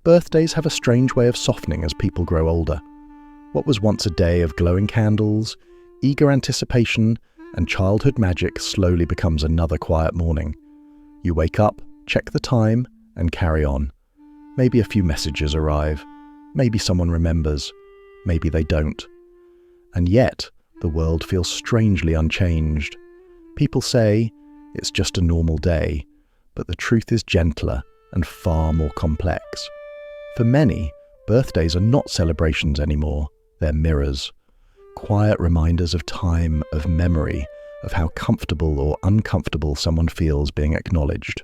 Birthdays have a strange way of softening as people grow older. What was once a day of glowing candles, eager anticipation, and childhood magic slowly becomes another quiet morning. You wake up, check the time, and carry on. Maybe a few messages arrive. Maybe someone remembers. Maybe they don't. And yet, the world feels strangely unchanged. People say, it's just a normal day, but the truth is gentler and far more complex. For many, birthdays are not celebrations anymore, they're mirrors. Quiet reminders of time, of memory, of how comfortable or uncomfortable someone feels being acknowledged.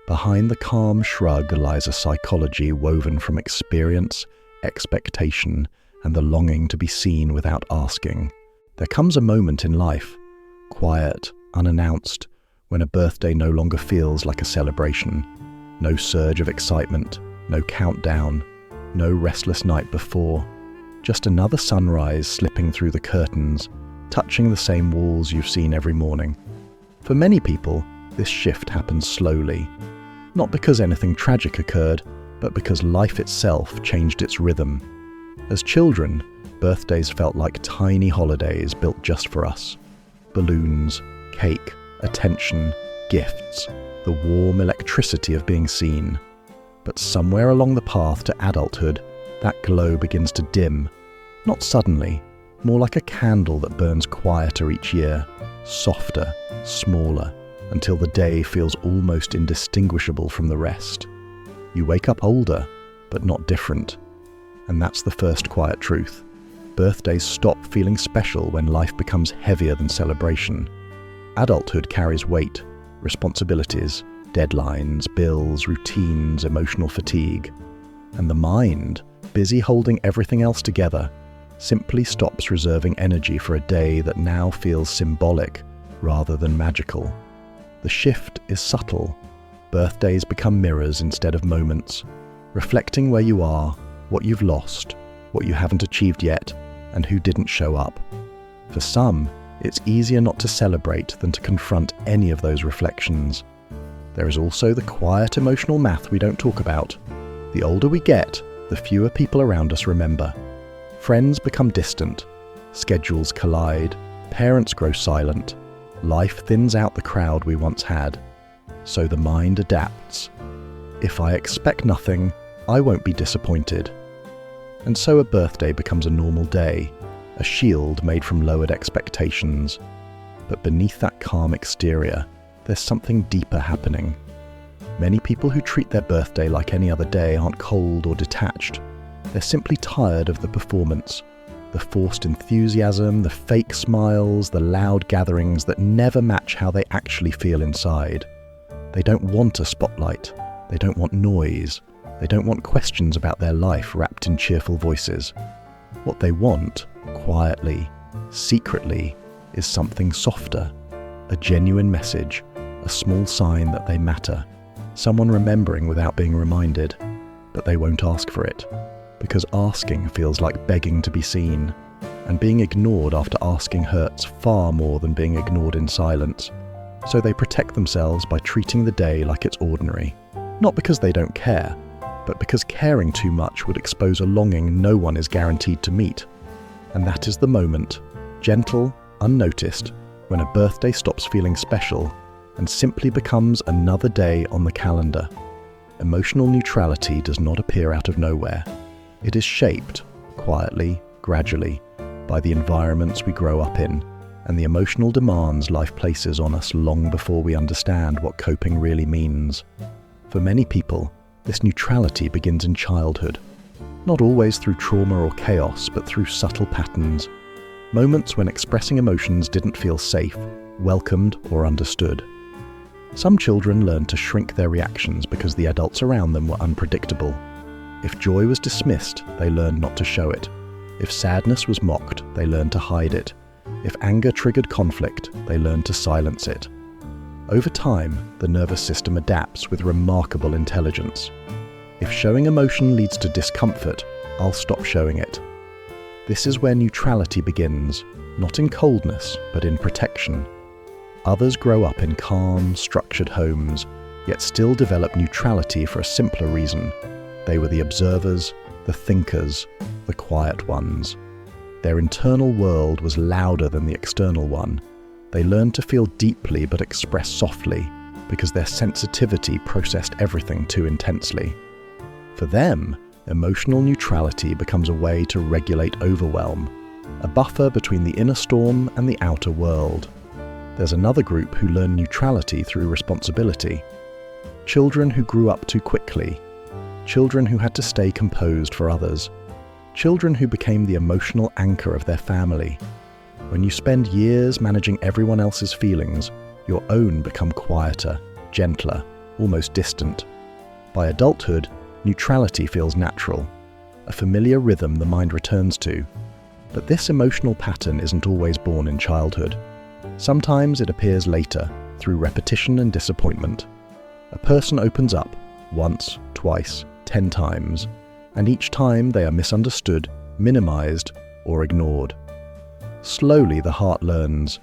Behind the calm shrug lies a psychology woven from experience, expectation, and the longing to be seen without asking. There comes a moment in life, quiet, unannounced, when a birthday no longer feels like a celebration. No surge of excitement, no countdown, no restless night before. Just another sunrise slipping through the curtains, touching the same walls you've seen every morning. For many people, this shift happens slowly. Not because anything tragic occurred, but because life itself changed its rhythm. As children, birthdays felt like tiny holidays built just for us. Balloons, cake, attention, gifts, the warm electricity of being seen. But somewhere along the path to adulthood, that glow begins to dim. Not suddenly, more like a candle that burns quieter each year, softer, smaller, until the day feels almost indistinguishable from the rest. You wake up older, but not different. And that's the first quiet truth. Birthdays stop feeling special when life becomes heavier than celebration. Adulthood carries weight, responsibilities, deadlines, bills, routines, emotional fatigue. And the mind, busy holding everything else together, simply stops reserving energy for a day that now feels symbolic rather than magical. The shift is subtle. Birthdays become mirrors instead of moments, reflecting where you are, what you've lost, what you haven't achieved yet, and who didn't show up. For some, it's easier not to celebrate than to confront any of those reflections. There is also the quiet emotional math we don't talk about. The older we get, the fewer people around us remember. Friends become distant, schedules collide, parents grow silent, life thins out the crowd we once had. So the mind adapts. If I expect nothing, I won't be disappointed. And so a birthday becomes a normal day, a shield made from lowered expectations. But beneath that calm exterior, there's something deeper happening. Many people who treat their birthday like any other day aren't cold or detached. They're simply tired of the performance, the forced enthusiasm, the fake smiles, the loud gatherings that never match how they actually feel inside. They don't want a spotlight. They don't want noise. They don't want questions about their life wrapped in cheerful voices. What they want, quietly, secretly, is something softer, a genuine message, a small sign that they matter, someone remembering without being reminded. But they won't ask for it, because asking feels like begging to be seen, and being ignored after asking hurts far more than being ignored in silence. So they protect themselves by treating the day like it's ordinary, not because they don't care, but because caring too much would expose a longing no one is guaranteed to meet. And that is the moment, gentle, unnoticed, when a birthday stops feeling special and simply becomes another day on the calendar. Emotional neutrality does not appear out of nowhere. It is shaped, quietly, gradually, by the environments we grow up in and the emotional demands life places on us long before we understand what coping really means. For many people, this neutrality begins in childhood, not always through trauma or chaos, but through subtle patterns, moments when expressing emotions didn't feel safe, welcomed, or understood. Some children learn to shrink their reactions because the adults around them were unpredictable. If joy was dismissed, they learned not to show it. If sadness was mocked, they learned to hide it. If anger triggered conflict, they learned to silence it. Over time, the nervous system adapts with remarkable intelligence. If showing emotion leads to discomfort, I'll stop showing it. This is where neutrality begins, not in coldness, but in protection. Others grow up in calm, structured homes, yet still develop neutrality for a simpler reason. They were the observers, the thinkers, the quiet ones. Their internal world was louder than the external one. They learned to feel deeply but express softly because their sensitivity processed everything too intensely. For them, emotional neutrality becomes a way to regulate overwhelm, a buffer between the inner storm and the outer world. There's another group who learn neutrality through responsibility. Children who grew up too quickly. Children who had to stay composed for others. Children who became the emotional anchor of their family. When you spend years managing everyone else's feelings, your own become quieter, gentler, almost distant. By adulthood, neutrality feels natural, a familiar rhythm the mind returns to. But this emotional pattern isn't always born in childhood. Sometimes it appears later, through repetition and disappointment. A person opens up, once, twice, 10 times, and each time they are misunderstood, minimized, or ignored. Slowly the heart learns.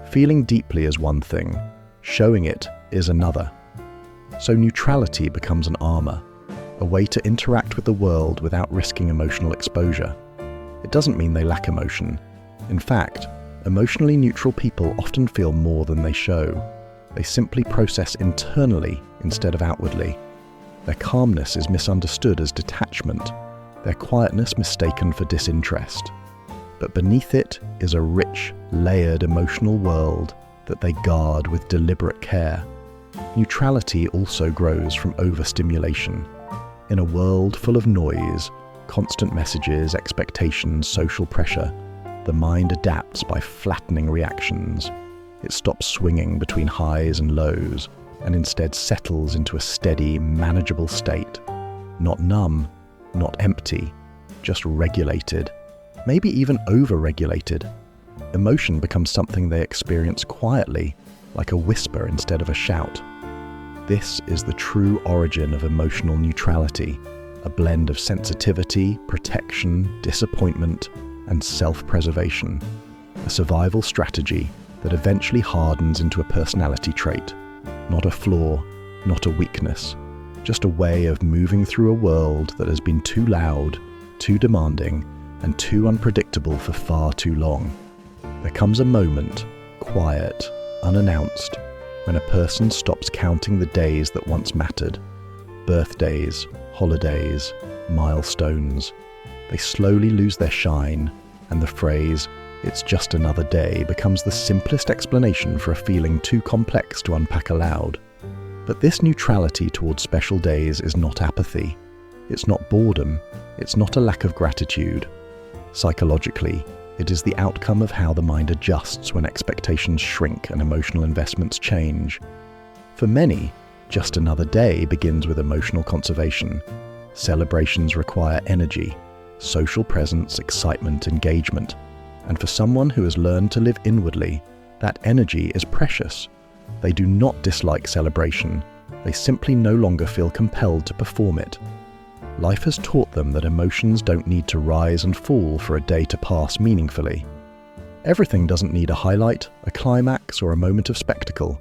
Feeling deeply is one thing, showing it is another. So neutrality becomes an armor, a way to interact with the world without risking emotional exposure. It doesn't mean they lack emotion. In fact, emotionally neutral people often feel more than they show. They simply process internally instead of outwardly. Their calmness is misunderstood as detachment, their quietness mistaken for disinterest. But beneath it is a rich, layered emotional world that they guard with deliberate care. Neutrality also grows from overstimulation. In a world full of noise, constant messages, expectations, social pressure, the mind adapts by flattening reactions. It stops swinging between highs and lows, and instead settles into a steady, manageable state. Not numb, not empty, just regulated, maybe even over-regulated. Emotion becomes something they experience quietly, like a whisper instead of a shout. This is the true origin of emotional neutrality, a blend of sensitivity, protection, disappointment, and self-preservation. A survival strategy that eventually hardens into a personality trait. Not a flaw, not a weakness, just a way of moving through a world that has been too loud, too demanding, and too unpredictable for far too long. There comes a moment, quiet, unannounced, when a person stops counting the days that once mattered. Birthdays, holidays, milestones. They slowly lose their shine, and the phrase, "it's just another day," becomes the simplest explanation for a feeling too complex to unpack aloud. But this neutrality towards special days is not apathy. It's not boredom. It's not a lack of gratitude. Psychologically, it is the outcome of how the mind adjusts when expectations shrink and emotional investments change. For many, just another day begins with emotional conservation. Celebrations require energy, social presence, excitement, engagement. And for someone who has learned to live inwardly, that energy is precious. They do not dislike celebration. They simply no longer feel compelled to perform it. Life has taught them that emotions don't need to rise and fall for a day to pass meaningfully. Everything doesn't need a highlight, a climax, or a moment of spectacle.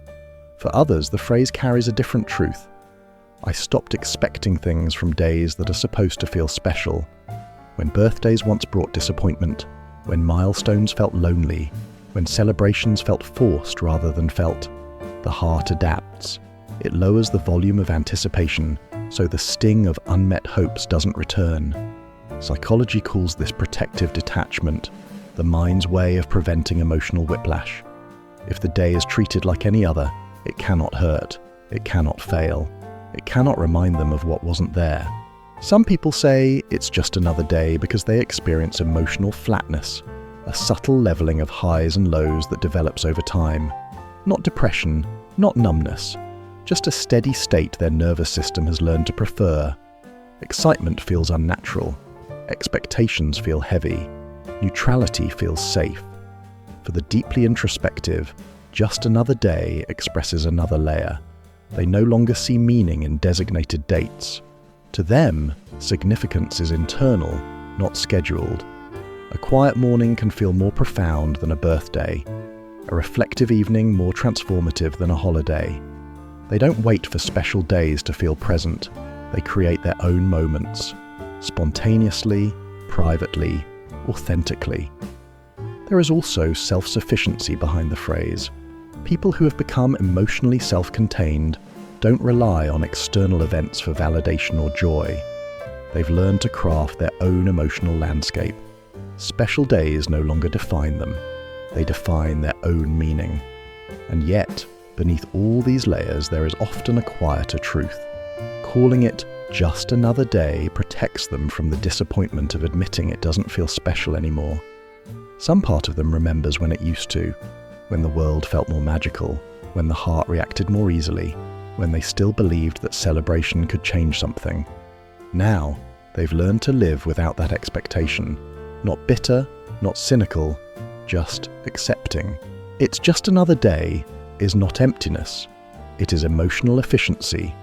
For others, the phrase carries a different truth. I stopped expecting things from days that are supposed to feel special. When birthdays once brought disappointment, when milestones felt lonely, when celebrations felt forced rather than felt, the heart adapts. It lowers the volume of anticipation, so the sting of unmet hopes doesn't return. Psychology calls this protective detachment, the mind's way of preventing emotional whiplash. If the day is treated like any other, it cannot hurt, it cannot fail, it cannot remind them of what wasn't there. Some people say it's just another day because they experience emotional flatness, a subtle leveling of highs and lows that develops over time. Not depression, not numbness, just a steady state their nervous system has learned to prefer. Excitement feels unnatural, expectations feel heavy, neutrality feels safe. For the deeply introspective, just another day expresses another layer. They no longer see meaning in designated dates. To them, significance is internal, not scheduled. A quiet morning can feel more profound than a birthday, a reflective evening more transformative than a holiday. They don't wait for special days to feel present. They create their own moments, spontaneously, privately, authentically. There is also self-sufficiency behind the phrase. People who have become emotionally self-contained don't rely on external events for validation or joy. They've learned to craft their own emotional landscape. Special days no longer define them. They define their own meaning. And yet, beneath all these layers, there is often a quieter truth. Calling it just another day protects them from the disappointment of admitting it doesn't feel special anymore. Some part of them remembers when it used to, when the world felt more magical, when the heart reacted more easily, when they still believed that celebration could change something. Now, they've learned to live without that expectation. Not bitter, not cynical, just accepting. It's just another day is not emptiness. It is emotional efficiency,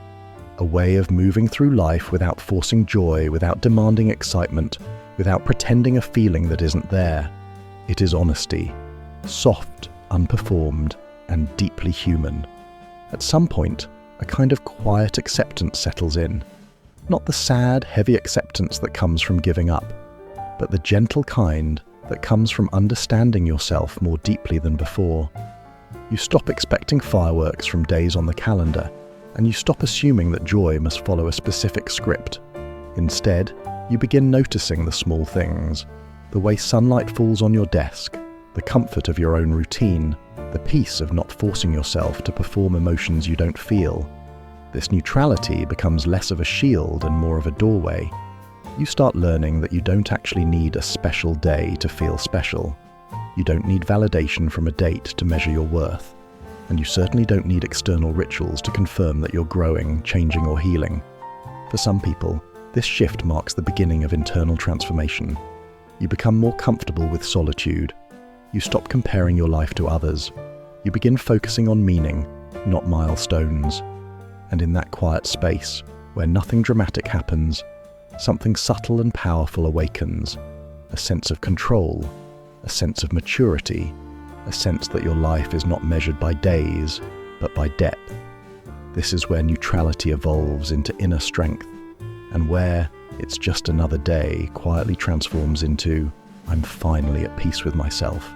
a way of moving through life without forcing joy, without demanding excitement, without pretending a feeling that isn't there. It is honesty, soft, unperformed, and deeply human. At some point, a kind of quiet acceptance settles in. Not the sad, heavy acceptance that comes from giving up, but the gentle kind that comes from understanding yourself more deeply than before. You stop expecting fireworks from days on the calendar, and you stop assuming that joy must follow a specific script. Instead, you begin noticing the small things, the way sunlight falls on your desk, the comfort of your own routine, the peace of not forcing yourself to perform emotions you don't feel. This neutrality becomes less of a shield and more of a doorway. You start learning that you don't actually need a special day to feel special. You don't need validation from a date to measure your worth. And you certainly don't need external rituals to confirm that you're growing, changing, or healing. For some people, this shift marks the beginning of internal transformation. You become more comfortable with solitude. You stop comparing your life to others. You begin focusing on meaning, not milestones. And in that quiet space, where nothing dramatic happens, something subtle and powerful awakens. A sense of control, a sense of maturity, a sense that your life is not measured by days, but by depth. This is where neutrality evolves into inner strength, and where it's just another day quietly transforms into, I'm finally at peace with myself.